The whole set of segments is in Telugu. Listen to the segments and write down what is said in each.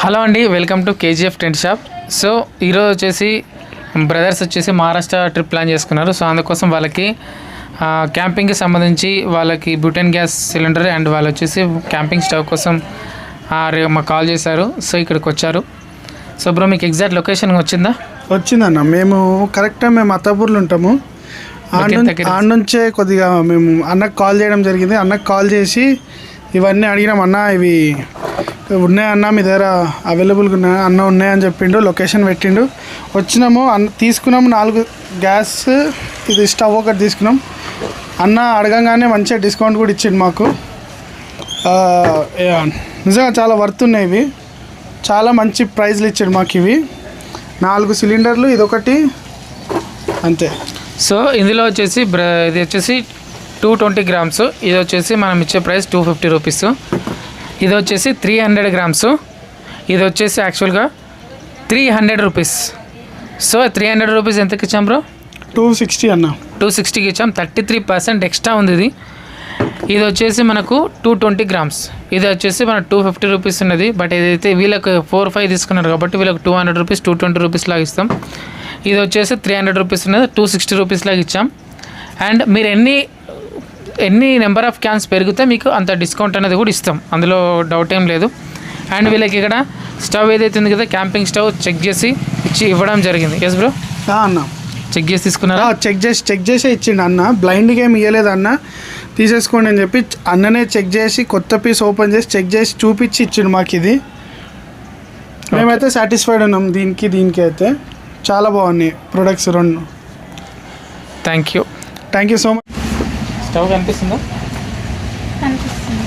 హలో అండి, welcome to KGF tent shop. So ఈరోజు వచ్చేసి బ్రదర్స్ వచ్చేసి మహారాష్ట్ర ట్రిప్ ప్లాన్ చేసుకున్నారు. సో అందుకోసం వాళ్ళకి క్యాంపింగ్కి సంబంధించి వాళ్ళకి బ్యూటెన్ గ్యాస్ సిలిండర్ అండ్ వాళ్ళు వచ్చేసి క్యాంపింగ్ స్టవ్ కోసం మాకు కాల్ చేశారు. సో ఇక్కడికి వచ్చారు. సో బ్రో, మీకు ఎగ్జాక్ట్ లొకేషన్ వచ్చిందన్న. మేము కరెక్ట్గా మేము అత్తాపూర్లో ఉంటాము. ఆడ నుంచే కొద్దిగా మేము అన్నకు కాల్ చేయడం జరిగింది. అన్నకు కాల్ చేసి ఇవన్నీ అడిగినాం. అన్న ఇవి ఉన్నాయన్న, మీ దగ్గర అవైలబుల్గా ఉన్నాయా అన్న? ఉన్నాయని చెప్పిండు. లొకేషన్ పెట్టిండు. వచ్చినాము, తీసుకున్నాము 4 గ్యాస్, ఇది స్టవ్ ఒకటి తీసుకున్నాం. అన్న అడగంగానే మంచిగా డిస్కౌంట్ కూడా ఇచ్చిండు మాకు. నిజంగా చాలా వర్త్ ఉన్నాయి ఇవి. చాలా మంచి ప్రైజ్లు ఇచ్చాడు మాకు. ఇవి 4 సిలిండర్లు, ఇదొకటి అంతే. సో ఇందులో వచ్చేసి ఇది వచ్చేసి 220 గ్రామ్స్. ఇది వచ్చేసి మనం ఇచ్చే ప్రైస్ 250 రూపీస్. ఇది వచ్చేసి 300 గ్రామ్స్. ఇది వచ్చేసి యాక్చువల్గా 300 రూపీస్. సో 300 రూపీస్ ఎంతకి ఇచ్చాం బ్రో? 260 అన్న. 260కి ఇచ్చాం. 33% ఎక్స్ట్రా ఉంది ఇది. ఇది వచ్చేసి మనకు 220 గ్రామ్స్. ఇది వచ్చేసి మన 250 రూపీస్ ఉన్నది. బట్ ఏదైతే వీళ్ళకి 4-5 తీసుకున్నారు కాబట్టి వీళ్ళకి 200 రూపీస్ 220 రూపీస్ లాగా ఇస్తాం. ఇది వచ్చేసి 300 రూపీస్ ఉన్నది, 260 రూపీస్ లాగా ఇచ్చాం. అండ్ మీరు ఎన్ని నెంబర్ ఆఫ్ క్యాన్స్ పెరిగితే మీకు అంత డిస్కౌంట్ అనేది కూడా ఇస్తాం, అందులో డౌట్ ఏం లేదు. అండ్ వీళ్ళకి ఇక్కడ స్టవ్ ఏదైతే ఉంది కదా, క్యాంపింగ్ స్టవ్ చెక్ చేసి ఇవ్వడం జరిగింది. Yes bro? అన్న చెక్ చేసి తీసుకున్నారా? చెక్ చేసే ఇచ్చిండు అన్న. బ్లైండ్గా ఏమి ఇవ్వలేదు అన్న. తీసేసుకోండి అని చెప్పి అన్ననే చెక్ చేసి కొత్త పీస్ ఓపెన్ చేసి చెక్ చేసి చూపించి ఇచ్చిండు మాకు. ఇది మేమైతే సాటిస్ఫైడ్ ఉన్నాం. దీనికి అయితే చాలా బాగున్నాయి ప్రొడక్ట్స్ రెండు. Thank you so much. Stove కనిపిస్తుందా? కనిపిస్తుంది.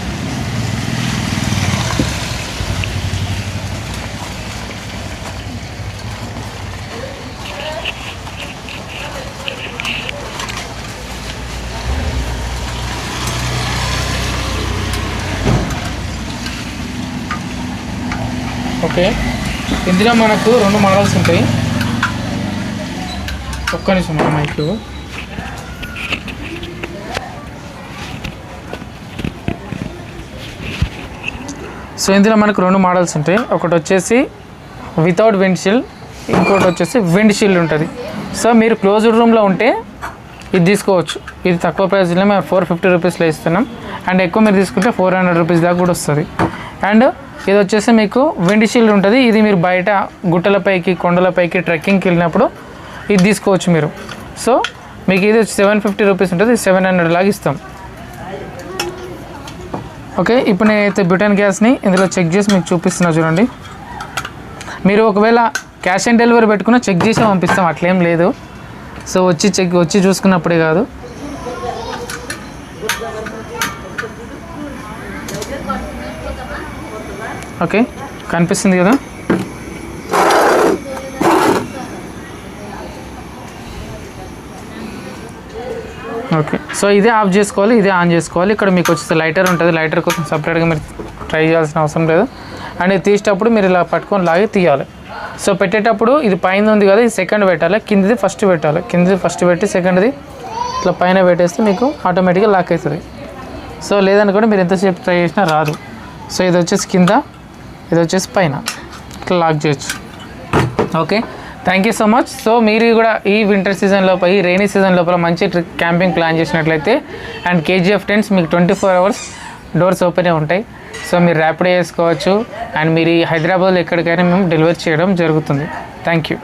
ఓకే, ఇందులో మనకు 2 మోడల్స్ ఉంటాయి. ఒక్క నిమిషం మైక్. సో ఇందులో మనకు 2 మోడల్స్ ఉంటాయి. ఒకటి వచ్చేసి వితౌట్ విండ్షీల్డ్, ఇంకోటి వచ్చేసి విండ్షీల్డ్ ఉంటుంది. సో మీరు క్లోజ్డ్ రూమ్లో ఉంటే ఇది తీసుకోవచ్చు. ఇది తక్కువ ప్రైస్లో మేము 450 రూపీస్లో ఇస్తున్నాం. అండ్ ఎక్కువ మీరు తీసుకుంటే 400 రూపీస్ దాకా కూడా వస్తుంది. అండ్ ఇది వచ్చేసి మీకు విండ్షీల్డ్ ఉంటుంది. ఇది మీరు బయట గుట్టలపైకి కొండలపైకి ట్రెక్కింగ్కి వెళ్ళినప్పుడు ఇది తీసుకోవచ్చు మీరు. సో మీకు ఇది 750 రూపీస్ ఉంటుంది, 700 లాగా ఇస్తాం. ఓకే, ఇప్పుడు నేనైతే బ్యూటెన్ గ్యాస్ని ఇందులో చెక్ చేసి మీకు చూపిస్తున్నా చూడండి. మీరు ఒకవేళ క్యాష్ ఆన్ డెలివరీ పెట్టుకున్నా చెక్ చేసి పంపిస్తాం, అట్లేం లేదు. సో వచ్చి చూసుకున్నప్పుడే కాదు. ఓకే, కనిపిస్తుంది కదా? ఓకే, సో ఇదే ఆఫ్ చేసుకోవాలి, ఇదే ఆన్ చేసుకోవాలి. ఇక్కడ మీకు వచ్చేసి లైటర్ ఉంటుంది. లైటర్ కోసం సపరేట్గా మీరు ట్రై చేయాల్సిన అవసరం లేదు. అండ్ ఇది తీసేటప్పుడు మీరు ఇలా పట్టుకొని లాగి తీయాలి. సో పెట్టేటప్పుడు ఇది పైన ఉంది కదా, ఇది సెకండ్ పెట్టాలి, కిందిది ఫస్ట్ పెట్టాలి. కిందిది ఫస్ట్ పెట్టి సెకండ్ది ఇట్లా పైన పెట్టేస్తే మీకు ఆటోమేటిక్గా లాక్ అవుతుంది. సో లేదనుకోండి మీరు ఎంతసేపు ట్రై చేసినా రాదు. సో ఇది వచ్చేసి కింద, ఇది వచ్చేసి పైన, ఇట్లా లాక్ చేయొచ్చు. Okay, thank you so much. So మీరు కూడా ఈ వింటర్ సీజన్ లోపల, ఈ రైనీ సీజన్ లోపల మంచి క్యాంపింగ్ ప్లాన్ చేసినట్లయితే అండ్ కేజీఎఫ్ టెంట్స్ మీకు 24 hours డోర్స్ ఓపెనే ఉంటాయి. సో మీరు ర్యాపిడో చేసుకోవచ్చు. అండ్ మీరు హైదరాబాద్లో ఎక్కడికైనా మేము డెలివరీ చేయడం జరుగుతుంది. Thank you.